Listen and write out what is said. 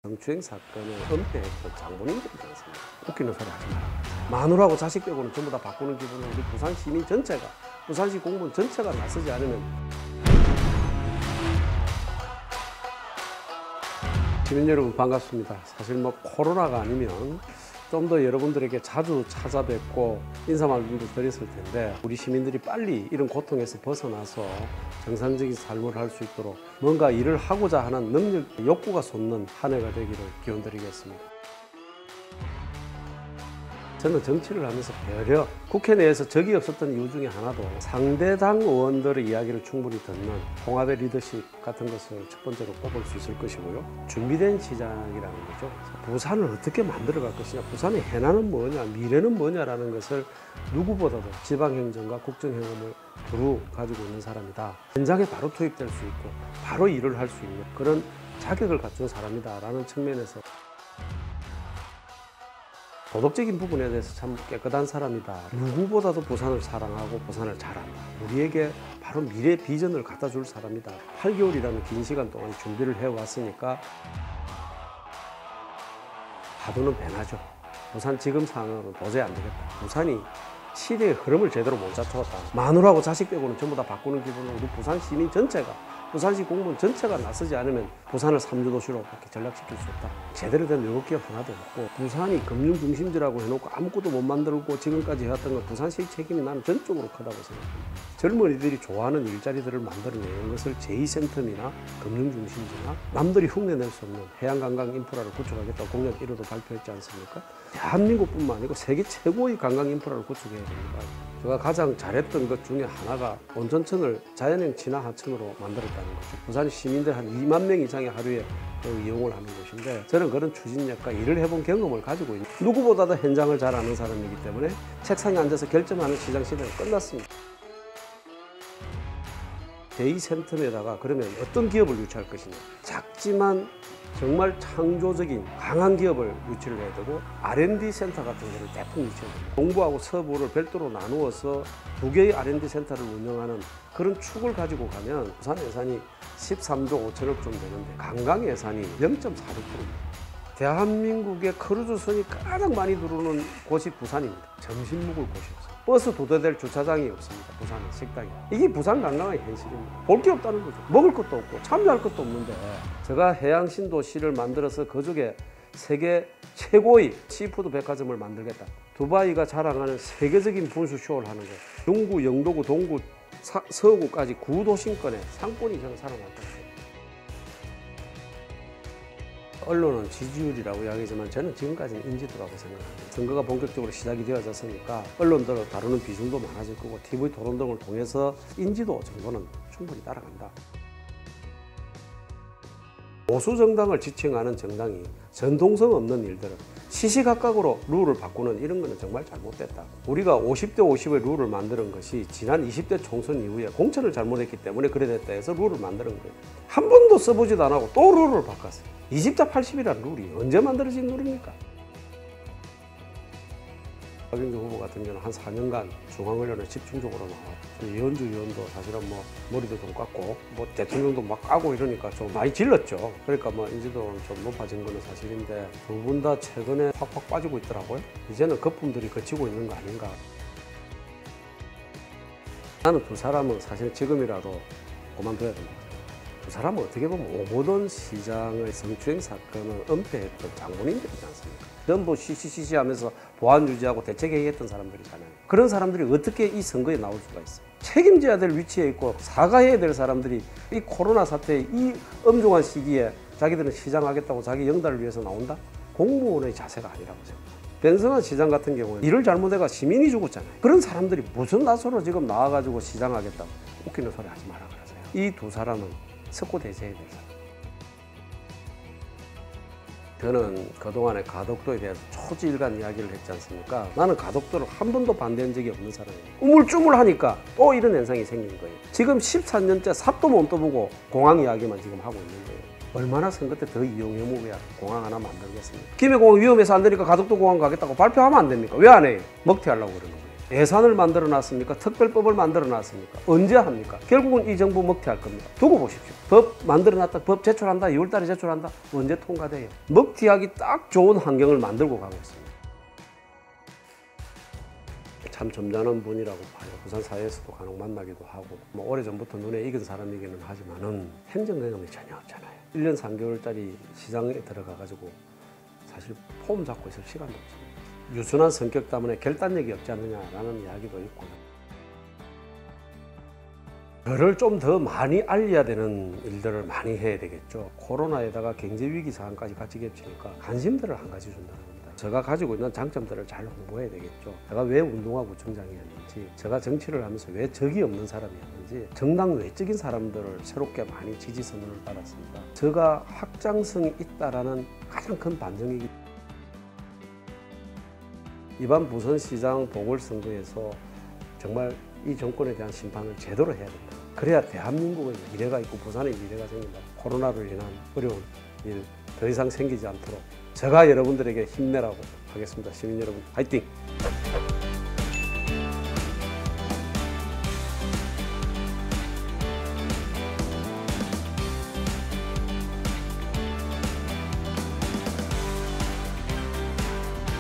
성추행 사건을 은폐했던 장본인들이지 않습니까? 웃기는 소리 하지 마라. 마누라하고 자식 빼고는 전부 다 바꾸는 기분은 우리 부산 시민 전체가, 부산시 공무원 전체가 나서지 않으면. 시민 여러분 반갑습니다. 사실 코로나가 아니면 좀 더 여러분들에게 자주 찾아뵙고 인사 말씀도 드렸을 텐데, 우리 시민들이 빨리 이런 고통에서 벗어나서 정상적인 삶을 할 수 있도록 뭔가 일을 하고자 하는 능력, 욕구가 솟는 한 해가 되기를 기원드리겠습니다. 저는 정치를 하면서 배려, 국회 내에서 적이 없었던 이유 중에 하나도 상대당 의원들의 이야기를 충분히 듣는 통합의 리더십 같은 것을 첫 번째로 꼽을 수 있을 것이고요. 준비된 시장이라는 거죠. 부산을 어떻게 만들어갈 것이냐, 부산의 해나는 뭐냐, 미래는 뭐냐라는 것을 누구보다도 지방행정과 국정행정을 두루 가지고 있는 사람이다. 현장에 바로 투입될 수 있고 바로 일을 할 수 있는 그런 자격을 갖춘 사람이다라는 측면에서 도덕적인 부분에 대해서 참 깨끗한 사람이다. 누구보다도 부산을 사랑하고 부산을 잘한다. 우리에게 바로 미래 비전을 갖다 줄 사람이다. 8개월이라는 긴 시간 동안 준비를 해왔으니까 파도는 변하죠. 부산 지금 상황은 도저히 안 되겠다. 부산이 시대의 흐름을 제대로 못 잡았다. 마누라하고 자식 빼고는 전부 다 바꾸는 기분은 우리 부산 시민 전체가, 부산시 공무원 전체가 나서지 않으면 부산을 3주 도시로 밖에 전락시킬 수 없다. 제대로 된 요격기업 하나도 없고, 부산이 금융중심지라고 해놓고 아무것도 못 만들고 지금까지 해왔던 건 부산시의 책임이 나는 전적으로 크다고 생각합니다. 젊은이들이 좋아하는 일자리들을 만들어내는 것을 제2센텀이나 금융중심지나 남들이 흉내낼 수 없는 해양관광 인프라를 구축하겠다고 공약 1호도 발표했지 않습니까? 대한민국뿐만 아니고 세계 최고의 관광 인프라를 구축해야 됩니다. 제가 가장 잘했던 것 중에 하나가 온천천을 자연형 진화하천으로 만들었다는 거죠. 부산 시민들 한 2만 명 이상이 하루에 이용을 하는 곳인데, 저는 그런 추진력과 일을 해본 경험을 가지고 있는, 누구보다도 현장을 잘 아는 사람이기 때문에 책상에 앉아서 결정하는 시장 시대는 끝났습니다. 제2센텀에다가 그러면 어떤 기업을 유치할 것이냐. 작지만 정말 창조적인 강한 기업을 유치를 해야 되고, R&D 센터 같은 거를 대폭 유치해야 됩니다. 동부하고 서부를 별도로 나누어서 2개의 R&D 센터를 운영하는 그런 축을 가지고 가면 부산 예산이 13조 5천억 좀 되는데 관광 예산이 0.46%입니다. 대한민국의 크루즈선이 가장 많이 들어오는 곳이 부산입니다. 점심 먹을 곳이 없어요. 버스 두 대 될 주차장이 없습니다. 부산은 식당이. 이게 부산 관광의 현실입니다. 볼 게 없다는 거죠. 먹을 것도 없고 참여할 것도 없는데, 제가 해양신도시를 만들어서 그중에 세계 최고의 시푸드 백화점을 만들겠다. 두바이가 자랑하는 세계적인 분수쇼를 하는 거예요. 중구, 영도구, 동구, 서구까지 9도심권에 상권이 저는 살아났다. 언론은 지지율이라고 이야기하지만 저는 지금까지는 인지도라고 생각합니다. 선거가 본격적으로 시작이 되어졌으니까 언론들을 다루는 비중도 많아질 거고, TV 토론 등을 통해서 인지도 정도는 충분히 따라간다. 보수 정당을 지칭하는 정당이 전통성 없는 일들을 시시각각으로 룰을 바꾸는 이런 거는 정말 잘못됐다. 우리가 50대 50의 룰을 만드는 것이 지난 20대 총선 이후에 공천을 잘못했기 때문에 그래 됐다 해서 룰을 만드는 거예요. 한 번도 써보지도 안 하고 또 룰을 바꿨어요. 20대 80이라는 룰이 언제 만들어진 룰입니까? 박영준 후보 같은 경우는 한 4년간 중앙훈련에 집중적으로 나왔고, 이현주 의원도 사실은 머리도 좀 깎고 대통령도 막 까고 이러니까 좀 많이 질렀죠. 그러니까 인지도는 좀 높아진 거는 사실인데, 두 분 다 최근에 확 빠지고 있더라고요. 이제는 거품들이 거치고 있는 거 아닌가. 나는 두 사람은 사실 지금이라도 그만둬야 됩니다. 두 사람은 어떻게 보면 오보돈 시장의 성추행 사건을 은폐했던 장본인들이지 않습니까? 전부 시시시시 하면서 보안 유지하고 대책회의했던 사람들이잖아요. 그런 사람들이 어떻게 이 선거에 나올 수가 있어요? 책임져야 될 위치에 있고 사과해야 될 사람들이 이 코로나 사태의 이 엄중한 시기에 자기들은 시장하겠다고 자기 영달을 위해서 나온다? 공무원의 자세가 아니라고 생각합니다. 변성한 시장 같은 경우는 일을 잘못해가 시민이 죽었잖아요. 그런 사람들이 무슨 낯으로 지금 나와가지고 시장하겠다고 웃기는 소리 하지 마라 그러세요. 이 두 사람은 석고대죄해야 될 사람. 저는 그동안에 가덕도에 대해서 초지일간 이야기를 했지 않습니까? 나는 가덕도를 한 번도 반대한 적이 없는 사람이에요. 우물쭈물하니까 또 이런 현상이 생긴 거예요. 지금 14년째 삽도 못 떠보고 공항 이야기만 지금 하고 있는 거예요. 얼마나 선거 때 더 이용해먹어야 공항 하나 만들겠습니까? 김해공항 위험해서 안 되니까 가덕도 공항 가겠다고 발표하면 안 됩니까? 왜 안 해요? 먹튀하려고 그러는 거예요. 예산을 만들어 놨습니까? 특별법을 만들어 놨습니까? 언제 합니까? 결국은 이 정부 먹튀할 겁니다. 두고 보십시오. 법 만들어 놨다, 법 제출한다, 2월달에 제출한다, 언제 통과돼요? 먹튀하기 딱 좋은 환경을 만들고 가고 있습니다. 참 점잖은 분이라고 봐요. 부산 사회에서도 간혹 만나기도 하고, 뭐 오래전부터 눈에 익은 사람이기는 하지만은 행정 경험이 전혀 없잖아요. 1년 3개월짜리 시장에 들어가가지고 사실 폼 잡고 있을 시간도 없습니다. 유순한 성격 때문에 결단력이 없지 않느냐라는 이야기도 있고요. 저를 좀 더 많이 알려야 되는 일들을 많이 해야 되겠죠. 코로나에다가 경제위기 상황까지 같이 겹치니까 관심들을 한 가지 준다는 겁니다. 제가 가지고 있는 장점들을 잘 홍보해야 되겠죠. 제가 왜 운동화구청장이었는지, 제가 정치를 하면서 왜 적이 없는 사람이었는지, 정당 외적인 사람들을 새롭게 많이 지지 선언을 받았습니다. 제가 확장성이 있다라는 가장 큰 반증이기 때문에 이번 부산시장 보궐선거에서 정말 이 정권에 대한 심판을 제대로 해야 된다. 그래야 대한민국의 미래가 있고 부산의 미래가 생긴다. 코로나로 인한 어려운 일 더 이상 생기지 않도록 제가 여러분들에게 힘내라고 하겠습니다. 시민 여러분, 화이팅!